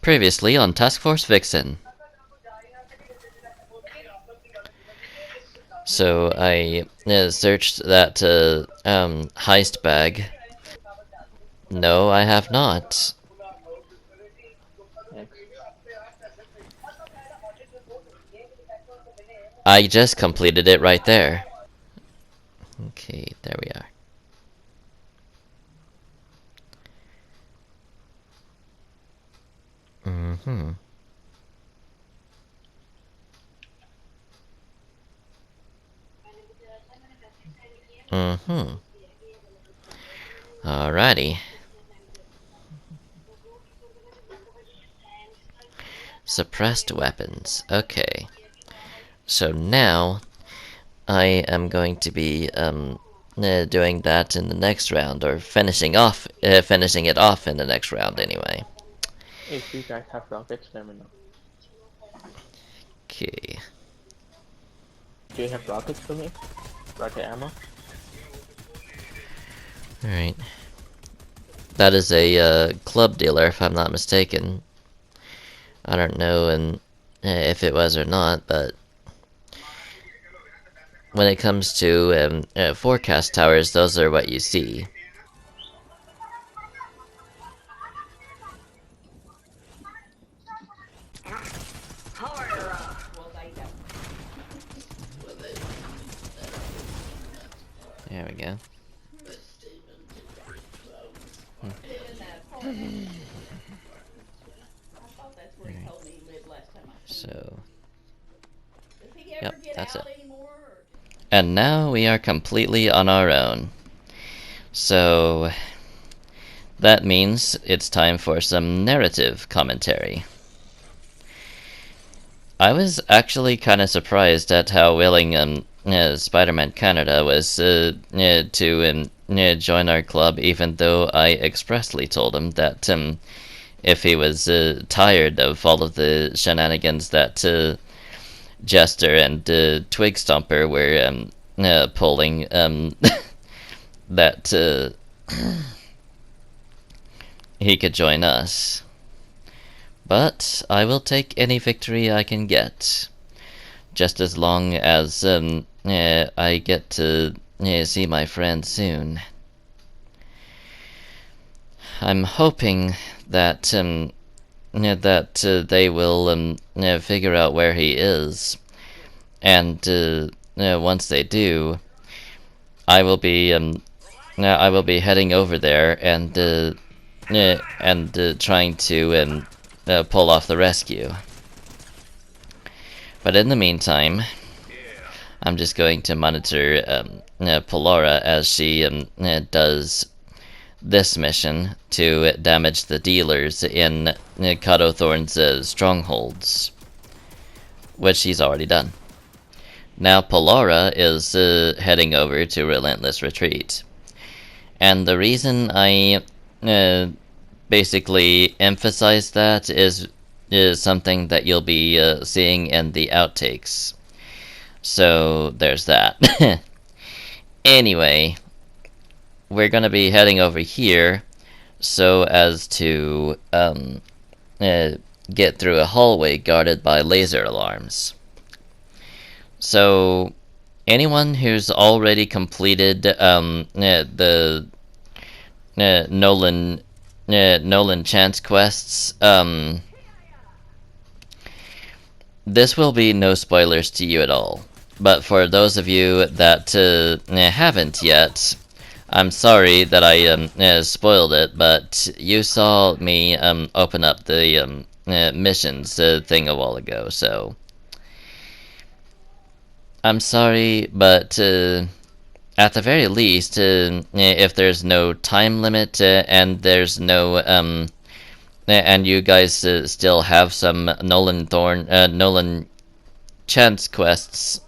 Previously on Task Force Vixen. So I searched that heist bag. No, I have not. I just completed it right there. Okay, there we are. Mm-hmm. Mm-hmm. Alrighty. Suppressed weapons. Okay. So now I am going to be doing that in the next round, or finishing it off in the next round anyway. If you guys have rockets, let me know. Okay. Do you have rockets for me? Rocket ammo? Alright. That is a club dealer, if I'm not mistaken. I don't know if it was or not, but when it comes to forecast towers, those are what you see. There we go. So, yep, that's it. And now we are completely on our own. So, that means it's time for some narrative commentary. I was actually kind of surprised at how willing Spider-Man Canada was to join our club, even though I expressly told him that if he was tired of all of the shenanigans that Jester and Twig Stomper were pulling, that he could join us. But I will take any victory I can get, just as long as I get to see my friend soon. I'm hoping that they will figure out where he is, and once they do, I will be heading over there and trying to pull off the rescue. But in the meantime, I'm just going to monitor Polara as she does this mission to damage the dealers in Kato Thorn's strongholds, which he's already done. Now Polara is heading over to Relentless Retreat. And the reason I basically emphasize that is something that you'll be seeing in the outtakes. So there's that. Anyway, we're gonna be heading over here so as to get through a hallway guarded by laser alarms. So anyone who's already completed the Nolan Chance quests, this will be no spoilers to you at all. But for those of you that haven't yet, I'm sorry that I spoiled it, but you saw me open up the missions thing a while ago, so I'm sorry, but at the very least, if there's no time limit and there's no and you guys still have some Nolan Chance quests,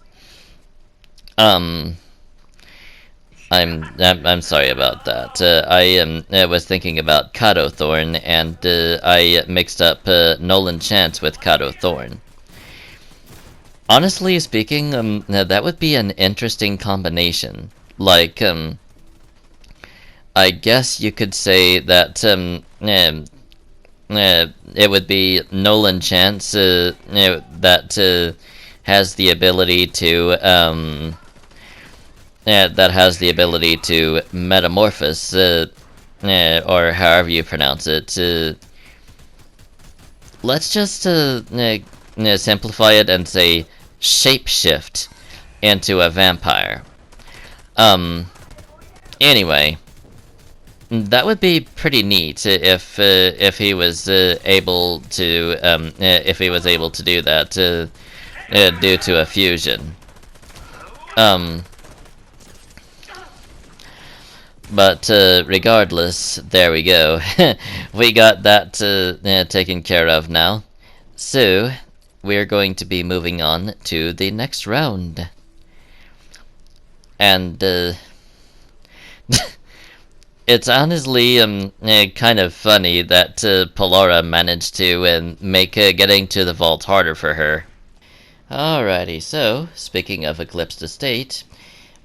I'm sorry about that. I was thinking about Kato Thorn, and I mixed up Nolan Chance with Kato Thorn. Honestly speaking, that would be an interesting combination. Like, I guess you could say that it would be Nolan Chance that has the ability to metamorphose, or however you pronounce it. Let's just simplify it and say shapeshift into a vampire. Anyway, that would be pretty neat if he was able to do that due to a fusion. But regardless, there we go. We got that taken care of now. So, we're going to be moving on to the next round. And it's honestly kind of funny that Polara managed to make getting to the vault harder for her. Alrighty, so speaking of Eclipsed Estate,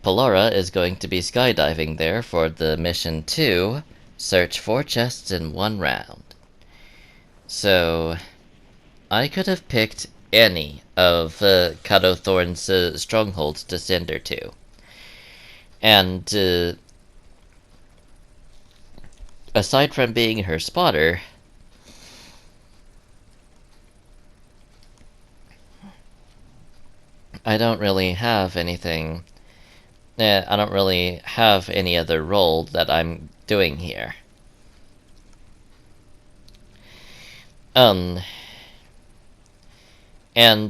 Polara is going to be skydiving there for the mission 2, search 4 chests in 1 round. So, I could have picked any of Kato Thorn's strongholds to send her to. And aside from being her spotter, I don't really have anything. I don't really have any other role that I'm doing here. And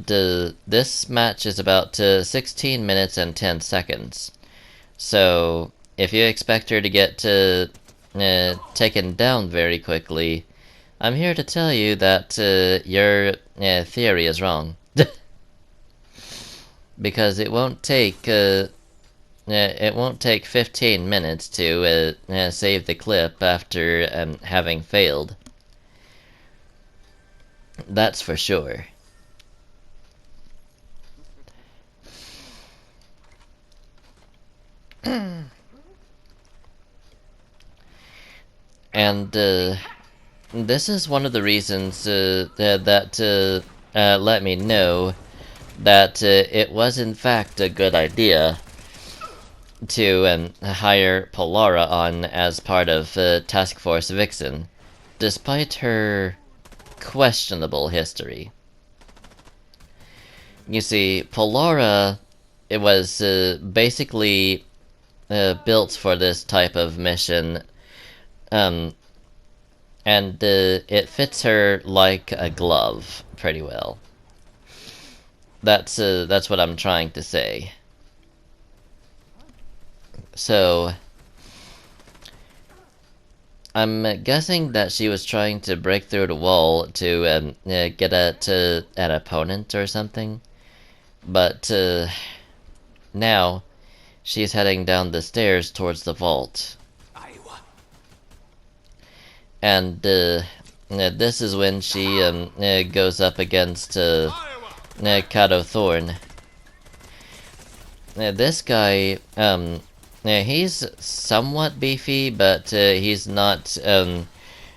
this match is about 16 minutes and 10 seconds. So, if you expect her to get taken down very quickly, I'm here to tell you that your theory is wrong. Because it won't take 15 minutes to save the clip after having failed. That's for sure. And this is one of the reasons that let me know that it was in fact a good idea to hire Polara on as part of Task Force Vixen, despite her questionable history. You see, Polara, it was basically built for this type of mission, and it fits her like a glove pretty well. That's what I'm trying to say. So, I'm guessing that she was trying to break through the wall to get at an opponent or something. But now she's heading down the stairs towards the vault. And this is when she goes up against Kato Thorn. This guy, he's somewhat beefy, but he's not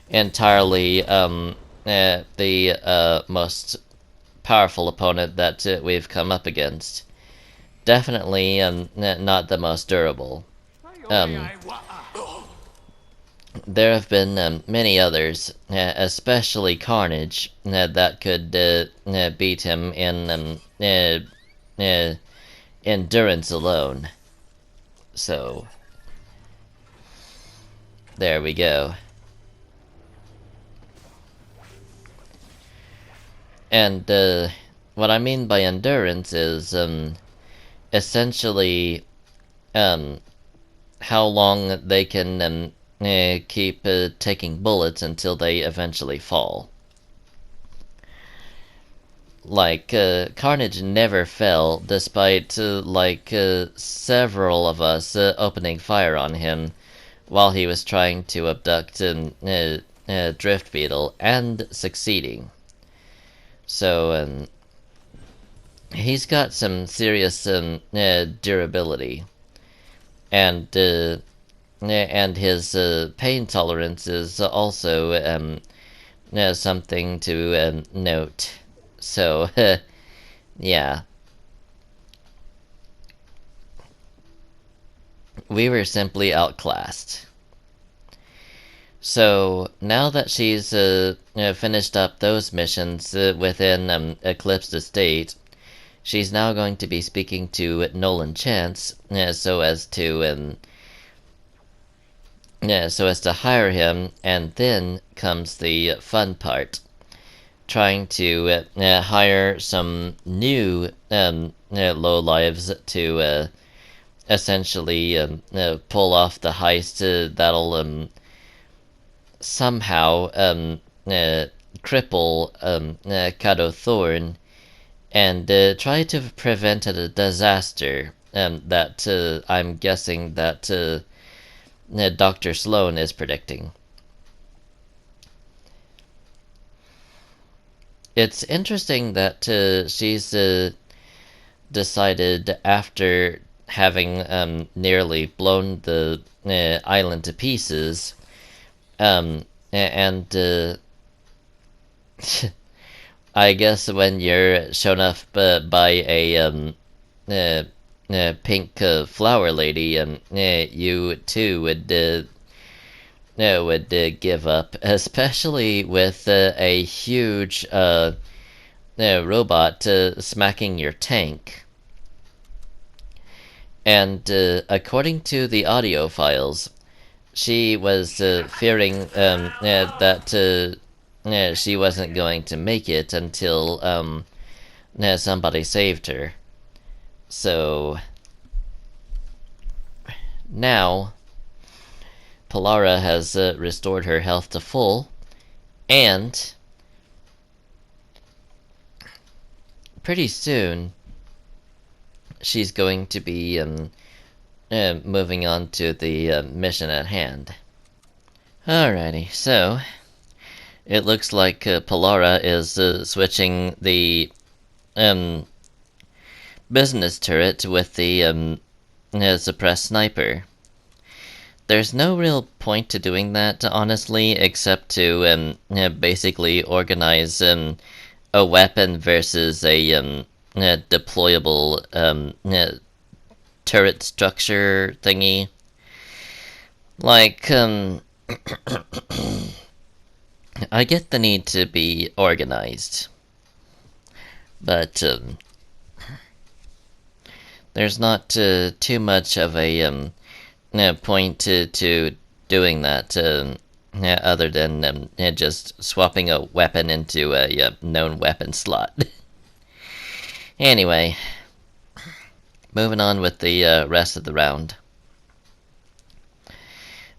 entirely the most powerful opponent that we've come up against. Definitely not the most durable. There have been many others, especially Carnage, that could beat him in endurance alone. So, there we go. And what I mean by endurance is essentially how long they can keep taking bullets until they eventually fall. Like, Carnage never fell, despite, several of us opening fire on him while he was trying to abduct Drift Beetle, and succeeding. So, he's got some serious durability. And his pain tolerance is also something to note. So, yeah. We were simply outclassed. So, now that she's finished up those missions within Eclipsed Estate, she's now going to be speaking to Nolan Chance so as to hire him, and then comes the fun part. Trying to hire some new lowlives to essentially pull off the heist that'll somehow cripple Kato Thorn and try to prevent a disaster that I'm guessing that Dr. Sloan is predicting. It's interesting that she's decided, after having nearly blown the island to pieces, and I guess when you're shown up by a pink flower lady, you too would give up, especially with a huge robot smacking your tank. And according to the audio files, she was fearing that she wasn't going to make it until somebody saved her. So now Polara has restored her health to full, and pretty soon she's going to be moving on to the mission at hand. Alrighty, so it looks like Polara is switching the business turret with the suppressed sniper. There's no real point to doing that, honestly, except to basically organize a weapon versus a deployable turret structure thingy. Like, I get the need to be organized, but there's not too much of a point to doing that other than just swapping a weapon into a known weapon slot. Anyway, moving on with the rest of the round.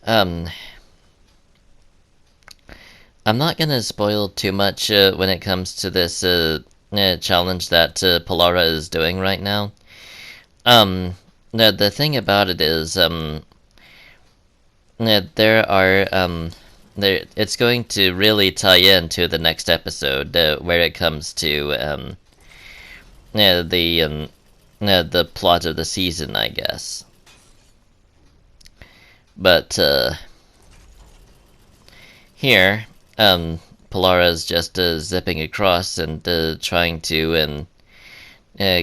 I'm not gonna spoil too much when it comes to this challenge that Polara is doing right now. The thing about it is, there are it's going to really tie into the next episode where it comes to the plot of the season, I guess. But here, Polara's just zipping across and trying to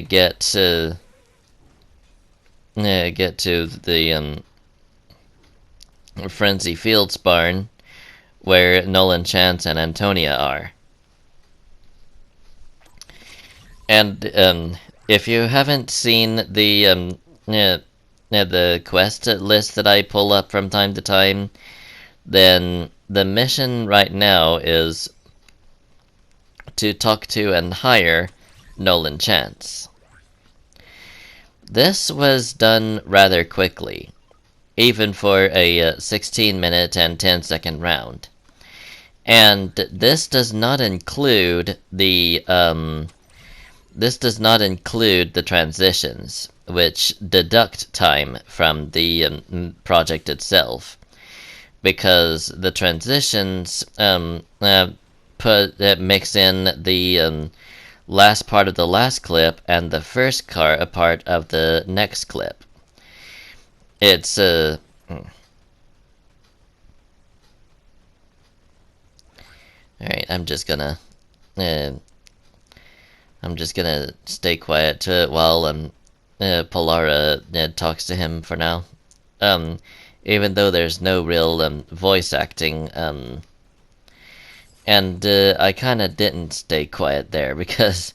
get to the Frenzy Fields barn where Nolan Chance and Antonia are. And if you haven't seen the quest list that I pull up from time to time, then the mission right now is to talk to and hire Nolan Chance. This was done rather quickly, even for a 16-minute and 10-second round. And this does not include the transitions, which deduct time from the project itself, because the transitions mix in the last part of the last clip and the first part of the next clip. It's Alright, I'm just gonna stay quiet while Polara talks to him for now. Even though there's no real voice acting, and I kind of didn't stay quiet there because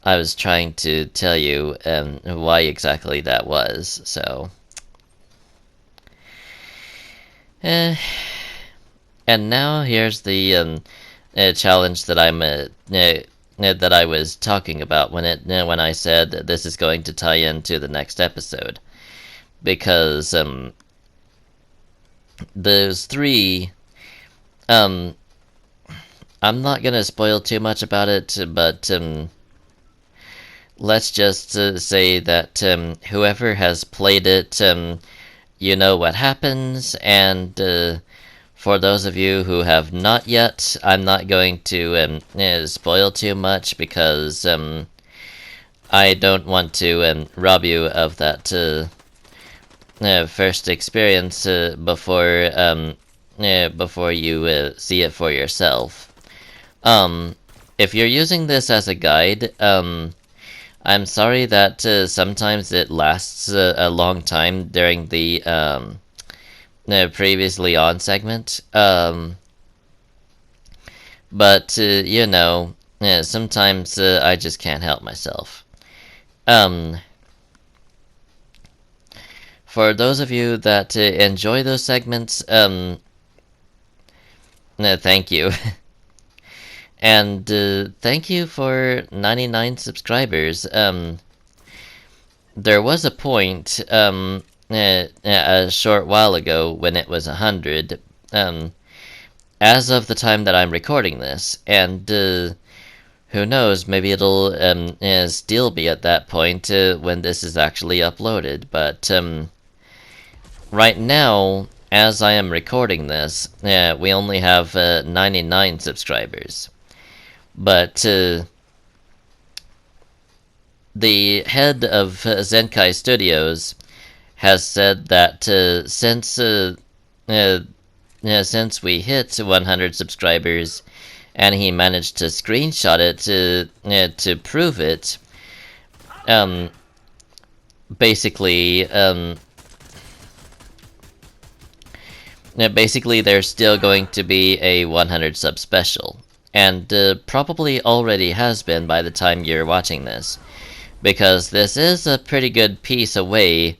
I was trying to tell you why exactly that was. So, and now here's the challenge that that I was talking about when I said that this is going to tie into the next episode, because those three I'm not gonna spoil too much about it, but let's just say that whoever has played it, you know what happens, and for those of you who have not yet, I'm not going to spoil too much because I don't want to rob you of that first experience before you see it for yourself. If you're using this as a guide, I'm sorry that sometimes it lasts a long time during the previously on segment. But you know, sometimes I just can't help myself. For those of you that enjoy those segments, thank you. And thank you for 99 subscribers. There was a point a short while ago when it was 100, as of the time that I'm recording this, and who knows, maybe it'll still be at that point when this is actually uploaded, but right now, as I am recording this, we only have 99 subscribers. But the head of Zenkai Studios has said that since we hit 100 subscribers, and he managed to screenshot it to prove it, basically there's still going to be a 100 sub special. And probably already has been by the time you're watching this, because this is a pretty good piece away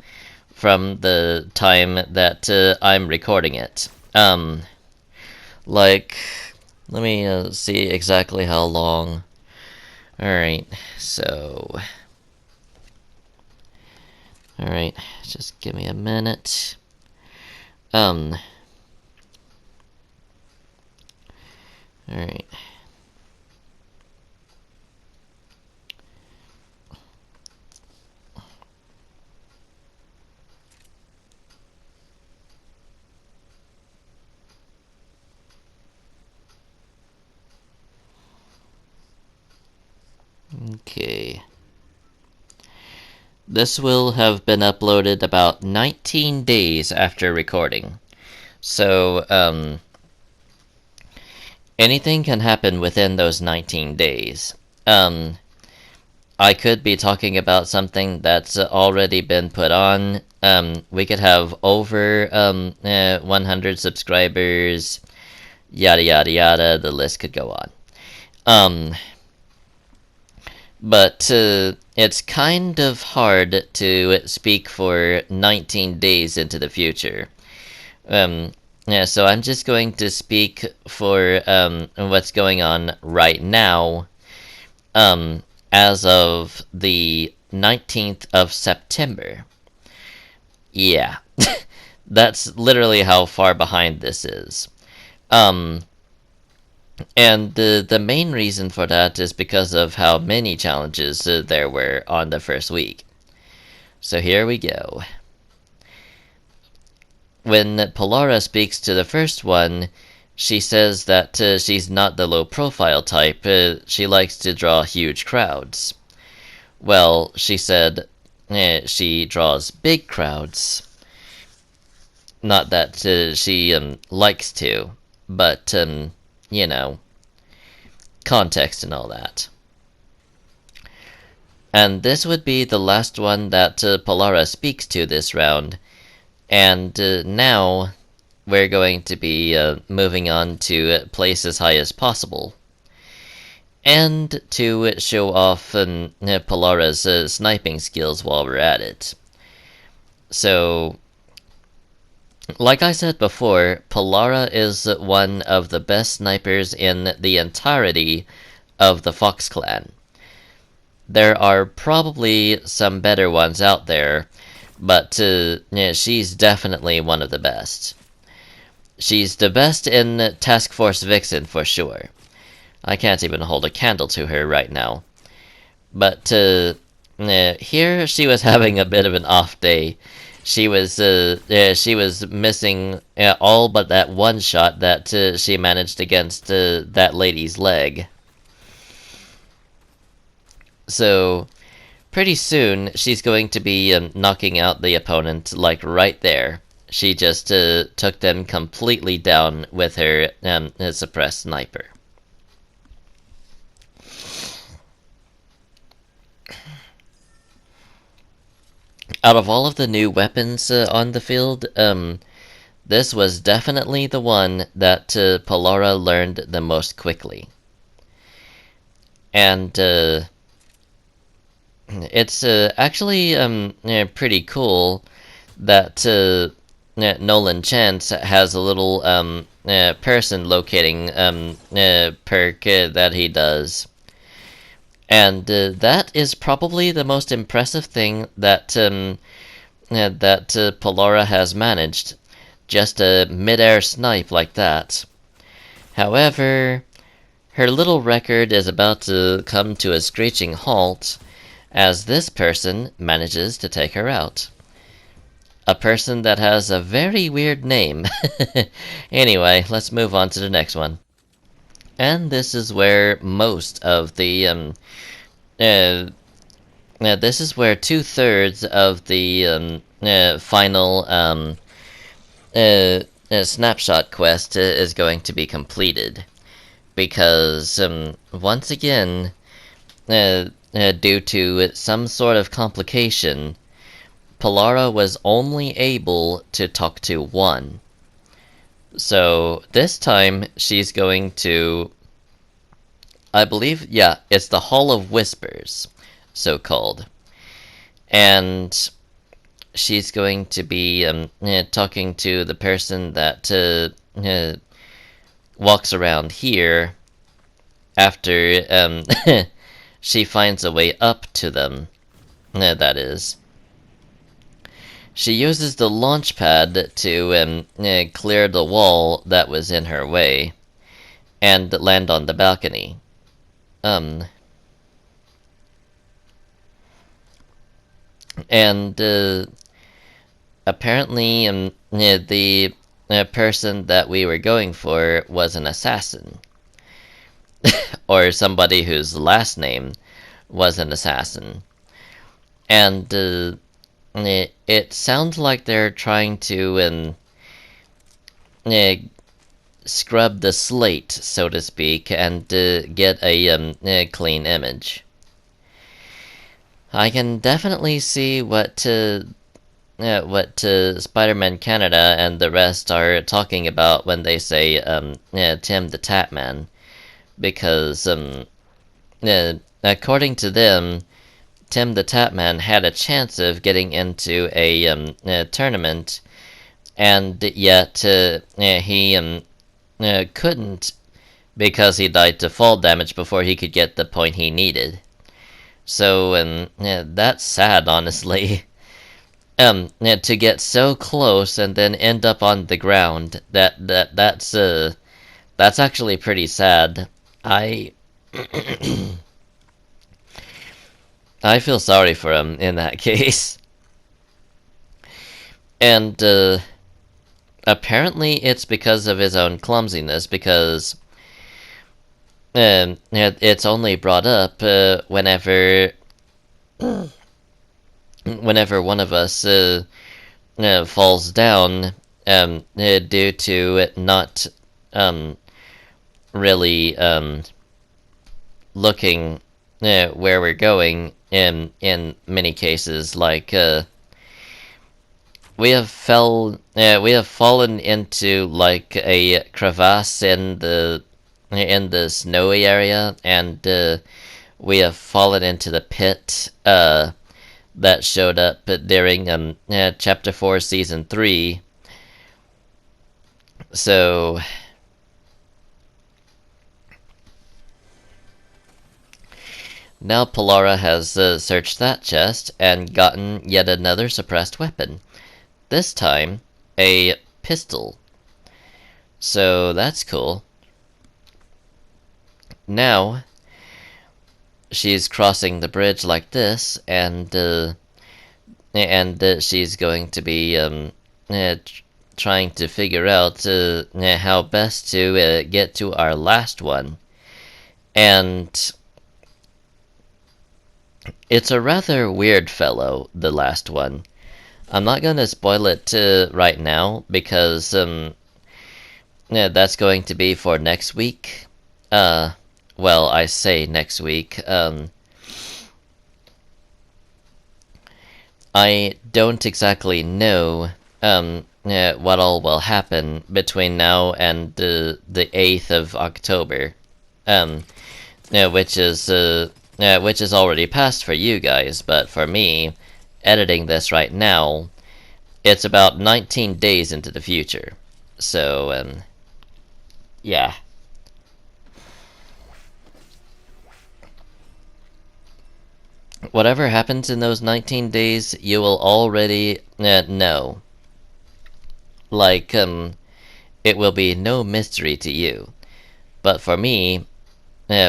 from the time that I'm recording it. Like, let me see exactly how long. Alright, so... Alright, just give me a minute. Alright. Okay. This will have been uploaded about 19 days after recording. So, anything can happen within those 19 days. I could be talking about something that's already been put on. We could have over 100 subscribers, yada yada yada, the list could go on. But it's kind of hard to speak for 19 days into the future. Yeah, so I'm just going to speak for what's going on right now, as of the 19th of September. Yeah, that's literally how far behind this is. And the main reason for that is because of how many challenges there were on the first week. So here we go. When Polara speaks to the first one, she says that she's not the low-profile type. She likes to draw huge crowds. Well, she said she draws big crowds. Not that she likes to, but you know, context and all that. And this would be the last one that Polara speaks to this round. And now we're going to be moving on to place as high as possible. And to show off Polara's sniping skills while we're at it. So, like I said before, Polara is one of the best snipers in the entirety of the Fox clan. There are probably some better ones out there, but she's definitely one of the best. She's the best in Task Force Vixen for sure. I can't even hold a candle to her right now. But here she was having a bit of an off day. She was missing all but that one shot that she managed against that lady's leg. So pretty soon she's going to be knocking out the opponent like right there. She just took them completely down with her suppressed sniper. Out of all of the new weapons on the field, this was definitely the one that Polara learned the most quickly. And it's actually pretty cool that Nolan Chance has a little person locating perk that he does. And that is probably the most impressive thing that Polara has managed. Just a mid-air snipe like that. However, her little record is about to come to a screeching halt as this person manages to take her out. A person that has a very weird name. Anyway, let's move on to the next one. And this is where most of the this is where 2/3 of the final snapshot quest is going to be completed, because once again, due to some sort of complication, Polara was only able to talk to one. So this time she's going to, I believe, yeah, it's the Hall of Whispers, so called. And she's going to be talking to the person that walks around here after she finds a way up to them, that is. She uses the launch pad to clear the wall that was in her way and land on the balcony. And apparently the person that we were going for was an assassin. Or somebody whose last name was an assassin. And it sounds like they're trying to scrub the slate, so to speak, and get a clean image. I can definitely see what Spider-Man Canada and the rest are talking about when they say Tim the Tatman, because according to them, Tim the Tatman had a chance of getting into a tournament, and yet he couldn't, because he died to fall damage before he could get the point he needed. So that's sad, honestly. To get so close and then end up on the ground, that's actually pretty sad. I feel sorry for him in that case. And apparently it's because of his own clumsiness, because it's only brought up whenever one of us falls down due to not really looking where we're going in many cases. Like we have fallen into like a crevasse in the snowy area, and we have fallen into the pit that showed up during Chapter 4, Season 3. So now Polara has searched that chest and gotten yet another suppressed weapon. This time, a pistol. So that's cool. Now, she's crossing the bridge like this, and she's going to be trying to figure out how best to get to our last one. And it's a rather weird fellow, the last one. I'm not going to spoil it right now, because that's going to be for next week. Well, I say next week. I don't exactly know what all will happen between now and the 8th of October, which is already past for you guys, but for me, editing this right now, it's about 19 days into the future. So, yeah. Whatever happens in those 19 days, you will already know. Like, it will be no mystery to you. But for me,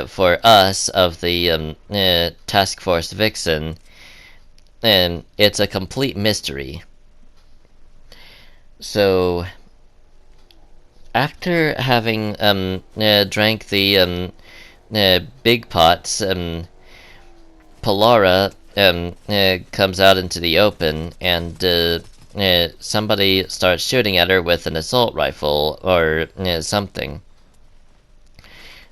for us of the Task Force Vixen, it's a complete mystery. So, after having drank the big pots, Polara comes out into the open, and somebody starts shooting at her with an assault rifle or something.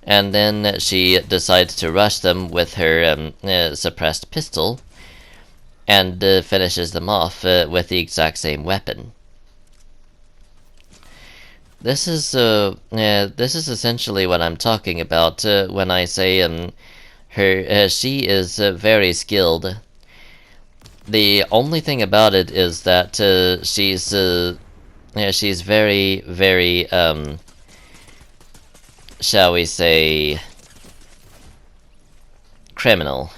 And then she decides to rush them with her suppressed pistol, and finishes them off with the exact same weapon. This is essentially what I'm talking about when I say she is very skilled. The only thing about it is that she's very, very shall we say, criminal.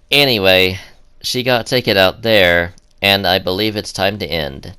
Anyway, she got taken out there, and I believe it's time to end.